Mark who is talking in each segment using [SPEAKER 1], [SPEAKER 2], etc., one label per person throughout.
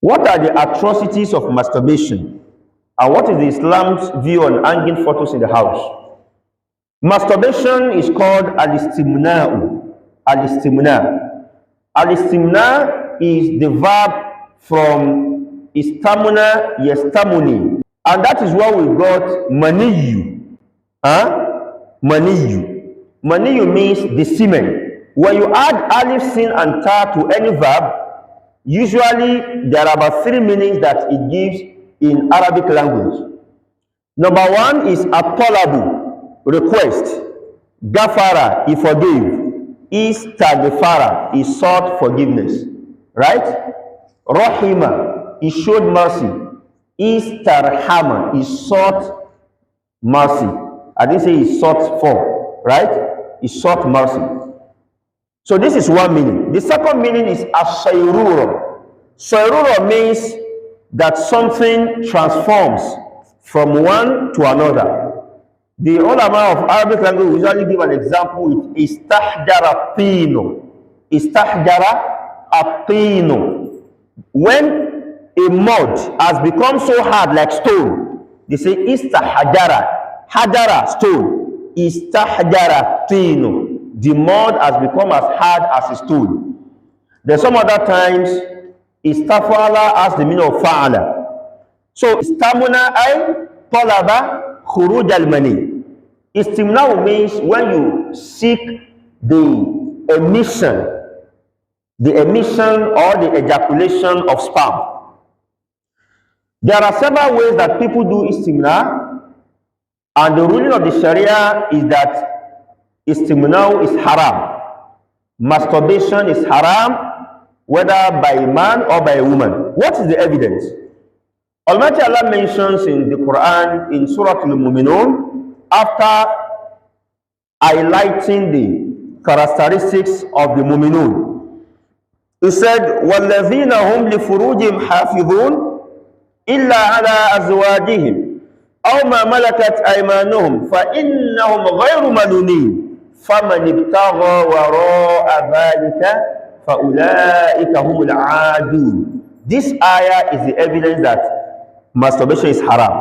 [SPEAKER 1] What are the atrocities of masturbation? And what is Islam's view on hanging photos in the house? Masturbation is called al-istimna'u. Al-istimna'. Al-istimna' is the verb from istamuna yastamuni. And that is where we got maniyu. Maniyu. Maniyu means the semen. When you add alif, sin, and ta to any verb, usually there are about 3 meanings that it gives in Arabic language. Number 1 is at-talabu, request. Gafara, he forgave. Istaghfara, he sought forgiveness. Right? Rahima, he showed mercy. Istarhama, he sought mercy. I didn't say he sought for, right? He sought mercy. So this is one meaning. The second meaning is as-sayrura. Sayrura means that something transforms from one to another. The ulama of Arabic language usually give an example with istahdara tino. Istahdara atino. When a mud has become so hard like stone, they say istahdara. Hadara, stone. Istahdara tino. The mud has become as hard as a stone. Then some other times, istafala has the meaning of fa'ala. So, istamuna ay talaba khuruj al-mani. Istimna means when you seek the emission or the ejaculation of sperm. There are several ways that people do istimna, and the ruling of the Sharia is that istimna is haram. Masturbation is haram, whether by a man or by a woman. What is the evidence? Almighty Allah mentions in the Quran, in Surah Al-Mu'minun, after highlighting the characteristics of the Mu'minun. He said, وَالَّذِينَ هُمْ لِفُرُوجِهِمْ حَافِظُونَ إِلَّا عَلَىٰ أَزْوَاجِهِمْ أَوْ مَا مَلَكَتْ أَيْمَانُهُمْ فَإِنَّهُمْ غَيْرُ مَلُومِينَ فَمَنِ ابْتَغَىٰ وَرَاءَ ذَلِكَ فَأُولَٰئِكَ هُمُ الْعَادُونَ. This ayah is the evidence that masturbation is haram.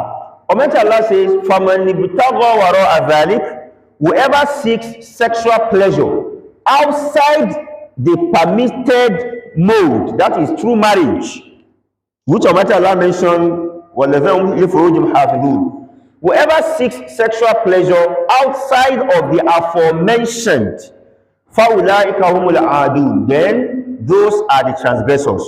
[SPEAKER 1] Almighty Allah says, فَمَنِ ابْتَغَىٰ وَرَاءَ ذَلِكَ, whoever seeks sexual pleasure outside the permitted mode, that is through marriage, which Almighty Allah mentioned, وَالَّذِينَ لِفُرُوجِهِمْ حَافِظُونَ. Whoever seeks sexual pleasure outside of the aforementioned, فَأُولَٰئِكَ هُمُ الْعَادُونَ, then those are the transgressors.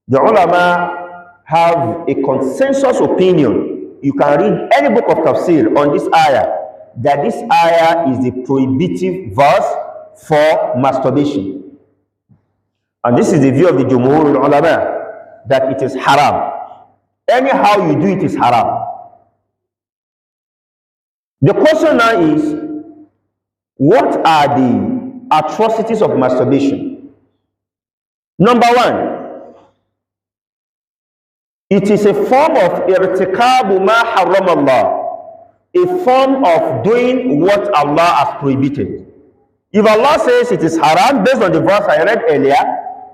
[SPEAKER 1] The ulama have a consensus opinion. You can read any book of tafsir on this ayah, that this ayah is the prohibitive verse for masturbation. And this is the view of the Jumhur ulama, that it is haram. Anyhow you do it is haram. The question now is, what are the atrocities of masturbation? Number 1, it is a form of irtikabu ma harram Allah, a form of doing what Allah has prohibited. If Allah says it is haram based on the verse I read earlier,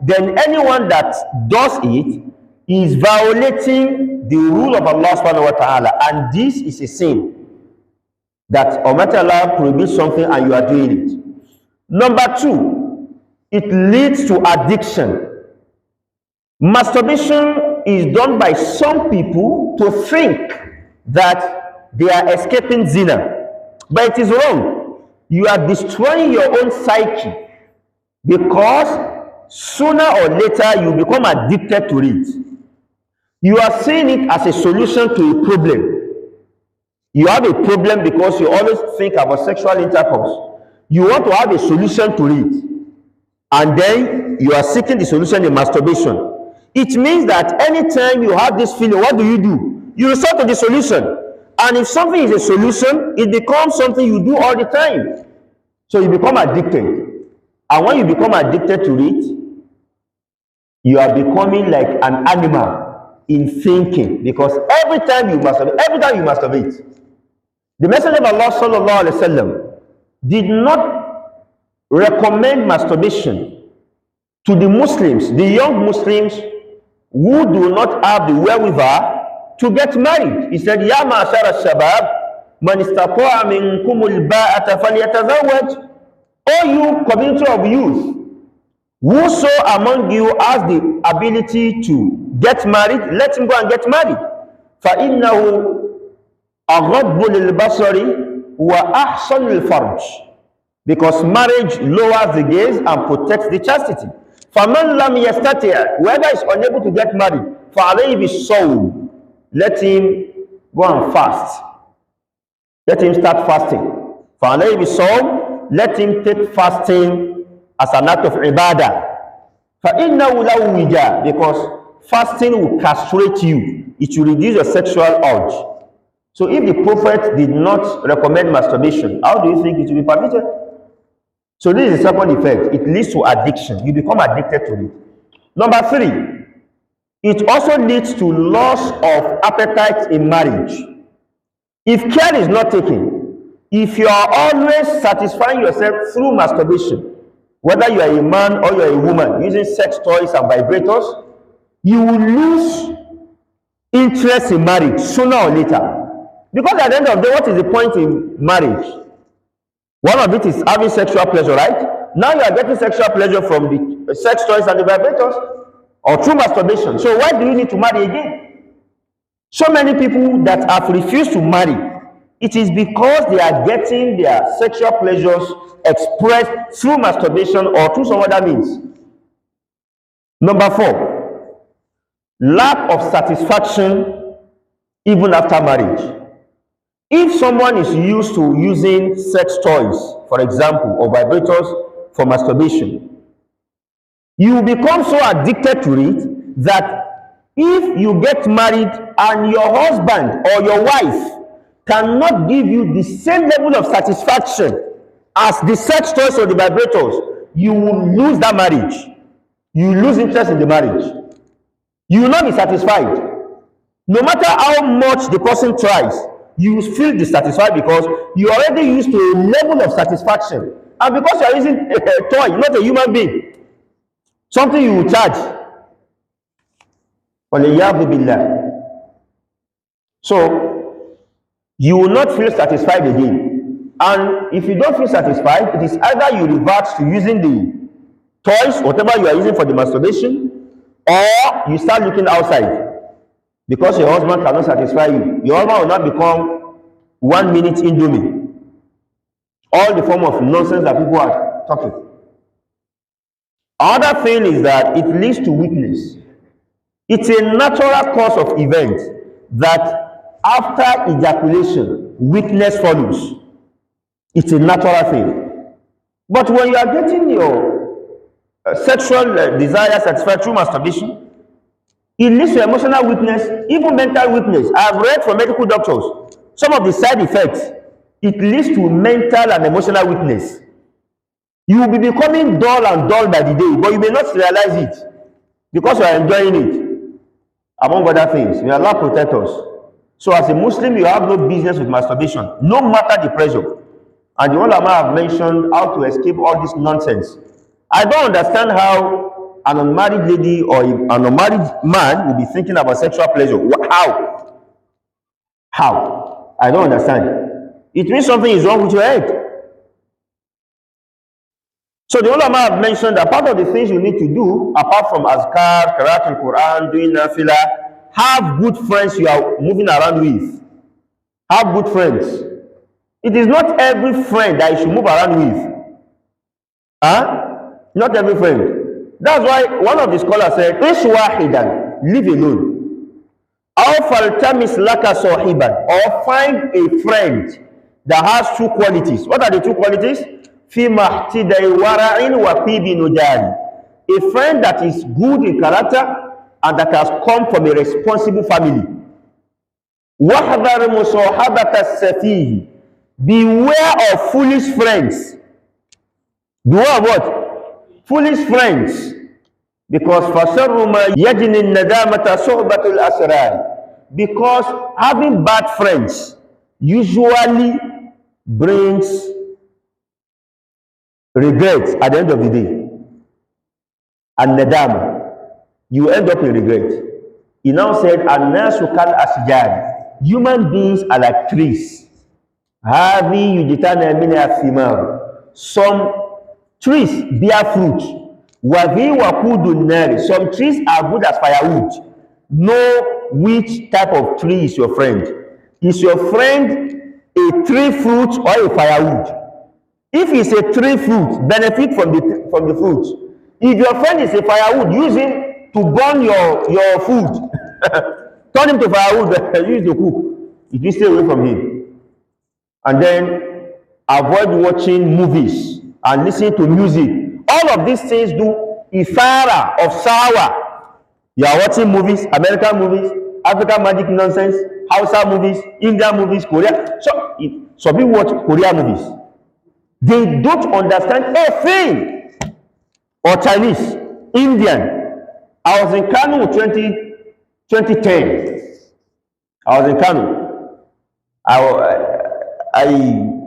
[SPEAKER 1] then anyone that does it is violating the rule of Allah subhanahu wa ta'ala, and this is a sin. That Almighty Allah prohibits something and you are doing it. Number 2, it leads to addiction. Masturbation is done by some people to think that they are escaping zina, but it is wrong. You are destroying your own psyche, because sooner or later you become addicted to it. You are seeing it as a solution to a problem. You have a problem because you always think about sexual intercourse. You want to have a solution to it, and then you are seeking the solution in masturbation. It means that anytime you have this feeling, what do? You resort to the solution. And if something is a solution, it becomes something you do all the time. So you become addicted. And when you become addicted to it, you are becoming like an animal in thinking, because every time you masturbate. The Messenger of Allah sallallahu alaihi wasallam did not recommend masturbation to the Muslims, the young Muslims, who do not have the wherewithal to get married. He said, Ya ma'ashara al-shabab, man istata'a minkum al-ba'ata falyatazawwaj. O you community of youth, whoso among you has the ability to get married, let him go and get married. فَإِنَّهُ أَغَضُّ لِلْبَصَرِ وَأَحْصَنُ الْفَرْجِ. Because marriage lowers the gaze and protects the chastity. فَمَنْ لَمْ يَسْتَطِعْ. Whoever is unable to get married, فَعَلَيْهِ بِالصَّوْمِ. Let him go and fast. Let him start fasting. فَعَلَيْهِ بِالصَّوْمِ. Let him take fasting as an act of ibadah. فَإِنَّهُ لَهُ وِجَاء. Because fasting will castrate you. It will reduce your sexual urge. So if the Prophet did not recommend masturbation, how do you think it will be permitted? So this is the second effect. It leads to addiction. You become addicted to it. Number 3, it also leads to loss of appetite in marriage. If care is not taken, if you are always satisfying yourself through masturbation, whether you are a man or you are a woman using sex toys and vibrators, you will lose interest in marriage sooner or later. Because at the end of the day, what is the point in marriage? One of it is having sexual pleasure, right? Now you are getting sexual pleasure from the sex toys and the vibrators or through masturbation. So why do you need to marry again? So many people that have refused to marry, it is because they are getting their sexual pleasures expressed through masturbation or through some other means. Number 4, lack of satisfaction even after marriage. If someone is used to using sex toys, for example, or vibrators for masturbation, you become so addicted to it that if you get married and your husband or your wife cannot give you the same level of satisfaction as the sex toys or the vibrators, you will lose that marriage. You will lose interest in the marriage. You will not be satisfied. No matter how much the person tries, you will feel dissatisfied because you are already used to a level of satisfaction. And because you are using a toy, not a human being, something you will charge. So, you will not feel satisfied again. And if you don't feel satisfied, it is either you revert to using the toys, whatever you are using for the masturbation, or you start looking outside. Because your husband cannot satisfy you. Your husband will not become 1 minute Indomie. All the form of nonsense that people are talking. Another thing is that it leads to weakness. It's a natural course of events that after ejaculation, weakness follows. It's a natural thing. But when you are getting your sexual desire satisfied through masturbation, it leads to emotional weakness, even mental weakness. I have read from medical doctors some of the side effects. It leads to mental and emotional weakness. You will be becoming dull and dull by the day, but you may not realize it because you are enjoying it, among other things. May Allah protect us. So as a Muslim, you have no business with masturbation, no matter the pressure. And the ulama have mentioned how to escape all this nonsense. I don't understand how an unmarried lady or an unmarried man will be thinking about sexual pleasure. How? I don't understand. It means something is wrong with your head. So the ulama have mentioned that part of the things you need to do, apart from azkar, qira'atul Quran, doing nafilah, have good friends you are moving around with. Have good friends. It is not every friend that you should move around with. Not every friend. That's why one of the scholars said, Ish wahidan, live alone. Aw faltamis laka sahiban, or find a friend that has 2 qualities. What are the 2 qualities? Fi mahtidai wara'in wa tibi nujari. A friend that is good in character and that has come from a responsible family. Wahdhar musahabata safihi. Beware of foolish friends. Beware of what? Foolish friends. Because فَشَرُّ مَا يَجْنِ النَّدَامَةَ صُحْبَةُ الْأَسْرَارِ. Because having bad friends usually brings regret at the end of the day. And nadama, you end up in regret. He now said, "An-nasu kal ashjar." Human beings are like trees. Havi yujitana min athimar. Some trees bear fruit. Wavi wakudun nari. Some trees are good as firewood. Know which type of tree is your friend. Is your friend a tree fruit or a firewood? If it's a tree fruit, benefit from the fruit. If your friend is a firewood, use him to burn your food. Turn him to firewood, use to cook. If you stay away from him. And then avoid watching movies and listening to music. All of these things do ifara of sour. You are watching movies, American movies, African magic nonsense, Hausa movies, Indian movies, Korea. So people watch Korean movies. They don't understand a thing. Or Chinese, Indian. I was in Kano 2010. I was in Kano. I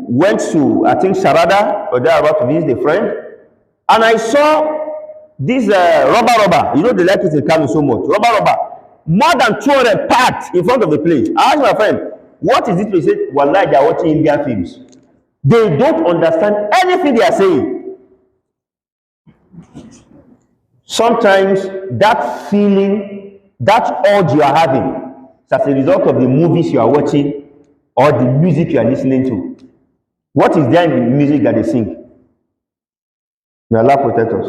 [SPEAKER 1] went to, I think, Sharada, or there about to visit a friend, and I saw this rubber. You know, they like it in Kano so much. Rubber. More than 200 packed in front of the place. I asked my friend, what is this place? He said, wallahi, they are watching Indian films. They don't understand anything they are saying. Sometimes that feeling, that urge you are having, is as a result of the movies you are watching or the music you are listening to. What is there in the music that they sing? May Allah protect us.